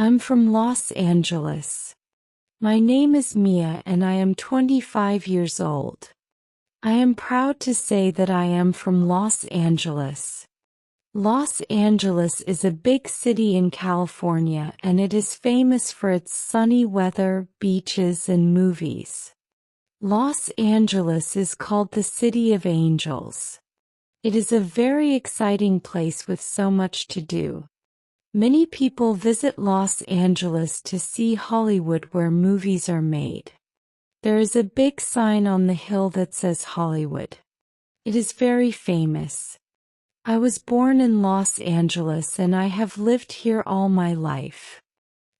I'm from Los Angeles. My name is Mia and I am 25 years old. I am proud to say that I am from Los Angeles. Los Angeles is a big city in California and it is famous for its sunny weather, beaches and movies. Los Angeles is called the City of Angels. It is a very exciting place with so much to do. Many people visit Los Angeles to see Hollywood where movies are made. There is a big sign on the hill that says Hollywood. It is very famous. I was born in Los Angeles and I have lived here all my life.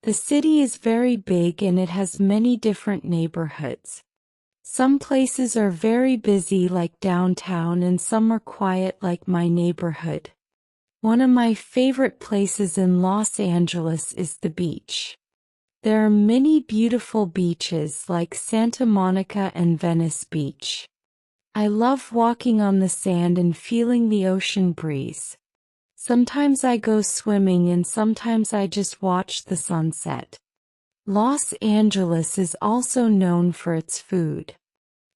The city is very big and it has many different neighborhoods. Some places are very busy like downtown and some are quiet like my neighborhood. One of my favorite places in Los Angeles is the beach. There are many beautiful beaches like Santa Monica and Venice Beach. I love walking on the sand and feeling the ocean breeze. Sometimes I go swimming and sometimes I just watch the sunset. Los Angeles is also known for its food.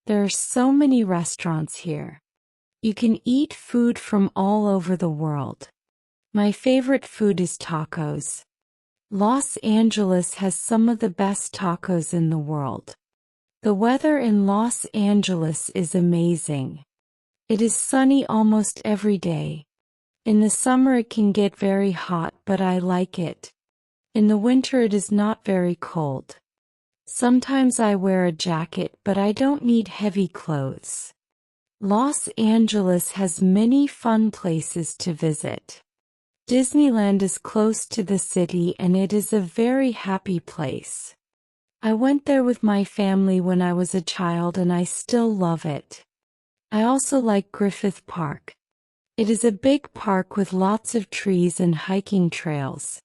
There are so many restaurants here. You can eat food from all over the world. My favorite food is tacos. Los Angeles has some of the best tacos in the world. The weather in Los Angeles is amazing. It is sunny almost every day. In the summer it can get very hot, but I like it. In the winter it is not very cold. Sometimes I wear a jacket, but I don't need heavy clothes. Los Angeles has many fun places to visit. Disneyland is close to the city and it is a very happy place. I went there with my family when I was a child and I still love it. I also like Griffith Park. It is a big park with lots of trees and hiking trails.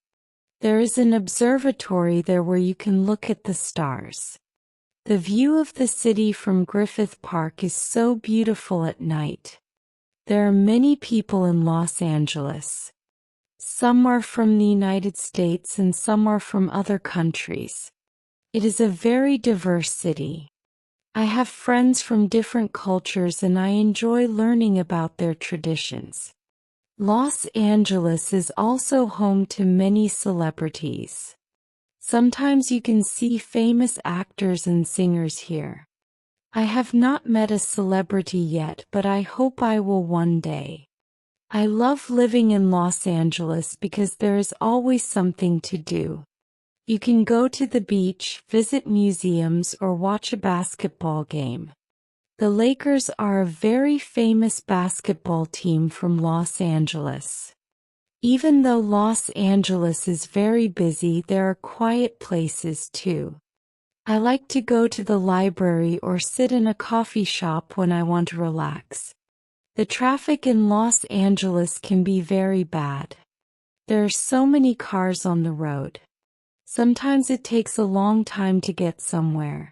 There is an observatory there where you can look at the stars. The view of the city from Griffith Park is so beautiful at night. There are many people in Los Angeles. Some are from the United States and some are from other countries. It is a very diverse city. I have friends from different cultures and I enjoy learning about their traditions. Los Angeles is also home to many celebrities. Sometimes you can see famous actors and singers here. I have not met a celebrity yet, but I hope I will one day. I love living in Los Angeles because there is always something to do. You can go to the beach, visit museums, or watch a basketball game. The Lakers are a very famous basketball team from Los Angeles. Even though Los Angeles is very busy, there are quiet places too. I like to go to the library or sit in a coffee shop when I want to relax. The traffic in Los Angeles can be very bad. There are so many cars on the road. Sometimes it takes a long time to get somewhere.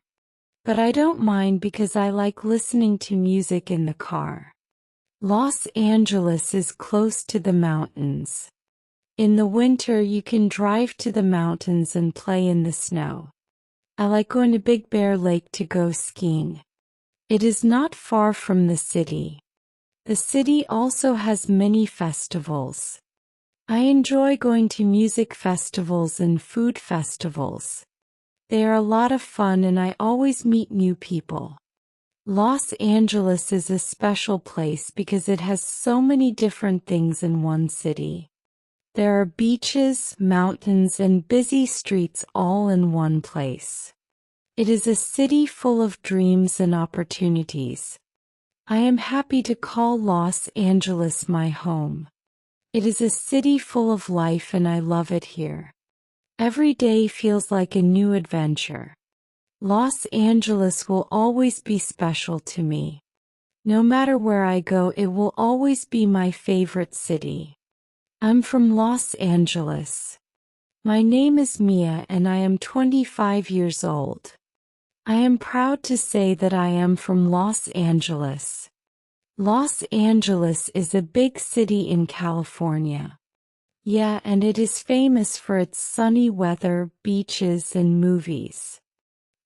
But I don't mind because I like listening to music in the car. Los Angeles is close to the mountains. In the winter you can drive to the mountains and play in the snow. I like going to Big Bear Lake to go skiing. It is not far from the city. The city also has many festivals. I enjoy going to music festivals and food festivals. They are a lot of fun and I always meet new people. Los Angeles is a special place because it has so many different things in one city. There are beaches, mountains, and busy streets all in one place. It is a city full of dreams and opportunities. I am happy to call Los Angeles my home. It is a city full of life and I love it here. Every day feels like a new adventure. Los Angeles will always be special to me. No matter where I go, it will always be my favorite city. I'm from Los Angeles. My name is Mia and I am 25 years old. I am proud to say that I am from Los Angeles. Los Angeles is a big city in California. Yeah, and it is famous for its sunny weather, beaches, and movies.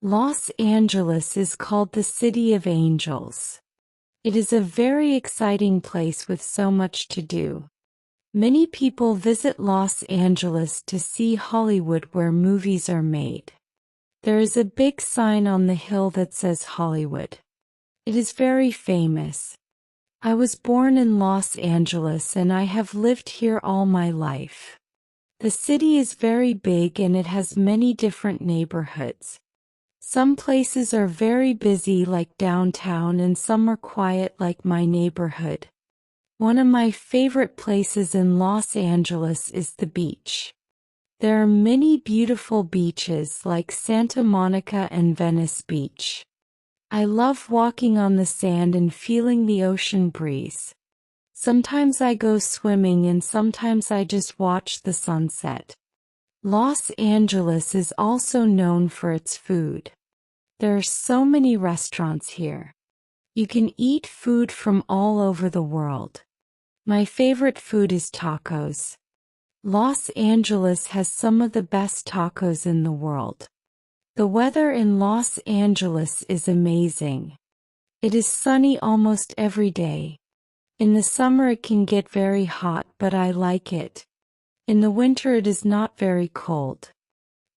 Los Angeles is called the City of Angels. It is a very exciting place with so much to do. Many people visit Los Angeles to see Hollywood where movies are made. There is a big sign on the hill that says Hollywood. It is very famous. I was born in Los Angeles and I have lived here all my life. The city is very big and it has many different neighborhoods. Some places are very busy like downtown and some are quiet like my neighborhood. One of my favorite places in Los Angeles is the beach. There are many beautiful beaches like Santa Monica and Venice Beach. I love walking on the sand and feeling the ocean breeze. Sometimes I go swimming and sometimes I just watch the sunset. Los Angeles is also known for its food. There are so many restaurants here. You can eat food from all over the world. My favorite food is tacos. Los Angeles has some of the best tacos in the world. The weather in Los Angeles is amazing. It is sunny almost every day. In the summer it can get very hot, but I like it. In the winter it is not very cold.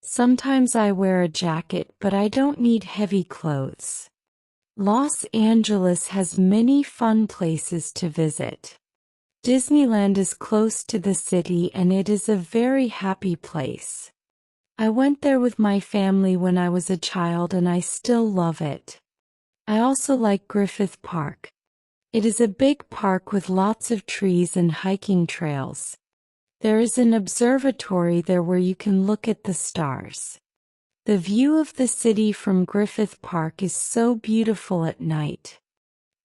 Sometimes I wear a jacket, but I don't need heavy clothes. Los Angeles has many fun places to visit. Disneyland is close to the city and it is a very happy place. I went there with my family when I was a child and I still love it. I also like Griffith Park. It is a big park with lots of trees and hiking trails. There is an observatory there where you can look at the stars. The view of the city from Griffith Park is so beautiful at night.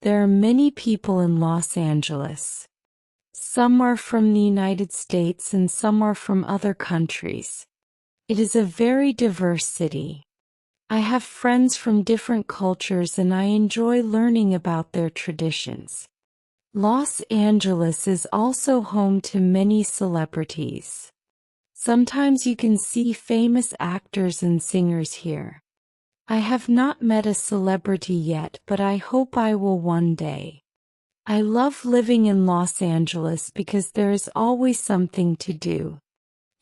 There are many people in Los Angeles. Some are from the United States and some are from other countries. It is a very diverse city. I have friends from different cultures and I enjoy learning about their traditions. Los Angeles is also home to many celebrities. Sometimes you can see famous actors and singers here. I have not met a celebrity yet, but I hope I will one day. I love living in Los Angeles because there is always something to do.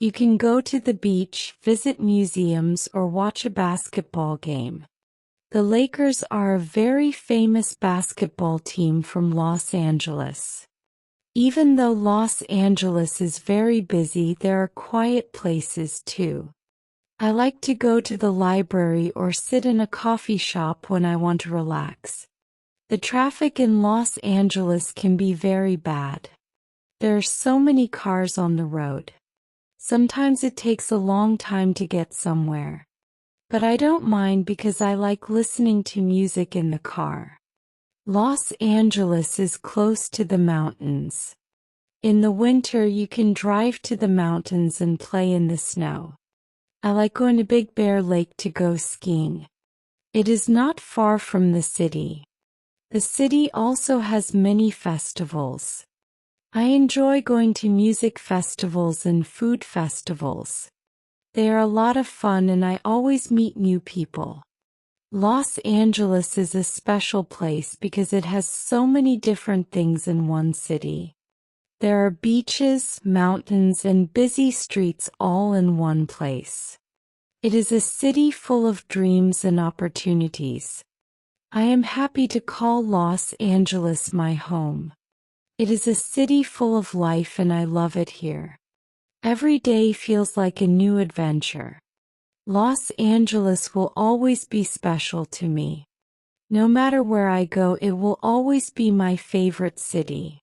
You can go to the beach, visit museums, or watch a basketball game. The Lakers are a very famous basketball team from Los Angeles. Even though Los Angeles is very busy, there are quiet places too. I like to go to the library or sit in a coffee shop when I want to relax. The traffic in Los Angeles can be very bad. There are so many cars on the road. Sometimes it takes a long time to get somewhere. But I don't mind because I like listening to music in the car. Los Angeles is close to the mountains. In the winter you can drive to the mountains and play in the snow. I like going to Big Bear Lake to go skiing. It is not far from the city. The city also has many festivals. I enjoy going to music festivals and food festivals. They are a lot of fun and I always meet new people. Los Angeles is a special place because it has so many different things in one city. There are beaches, mountains, and busy streets all in one place. It is a city full of dreams and opportunities. I am happy to call Los Angeles my home. It is a city full of life and I love it here. Every day feels like a new adventure. Los Angeles will always be special to me. No matter where I go, it will always be my favorite city.